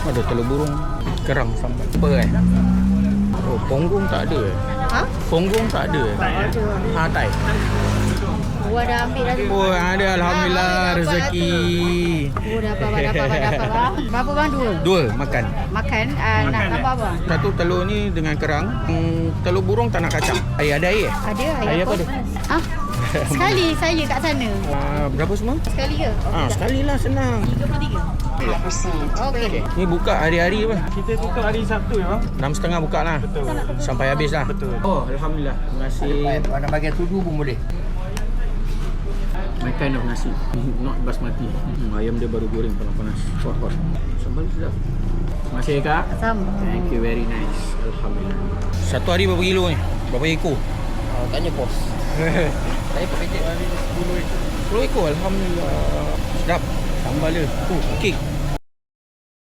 Ada telur burung, kerang sambal. Apa Oh, ponggong tak ada Ha? Ponggong tak ada Tak ada. Tai. Gua dah ambil dah. Oh, ada alhamdulillah dapat rezeki. Oh, dapat. Berapa bang? Dua makan. Makan, nak apa bang? Satu telur ni dengan kerang. Telur burung tak nak kacang. Ada air? Ada Air apa tu? Ah, sekali saya kat sana. Berapa semua? Sekali ke? Sekali lah, senang. 33. Okey. Ni buka hari-hari apa? Kita tutup hari Sabtu ya bang. 6.30 buka lah. Betul. Sampai habis lah. Betul. Oh, alhamdulillah. Terima kasih. Mana bagian tuju pun boleh. My kind of nasi. Not basmati. Ayam dia baru goreng panas-panas. Hot. Sambal sedap. Terima kasih Kak. Sama. Thank you, very nice. Alhamdulillah. Satu hari berapa kilo ni? Berapa ekor? Tanya bos. Saya pekerja 10 ekor. Alhamdulillah. Sedap. Sambal dia. Okey.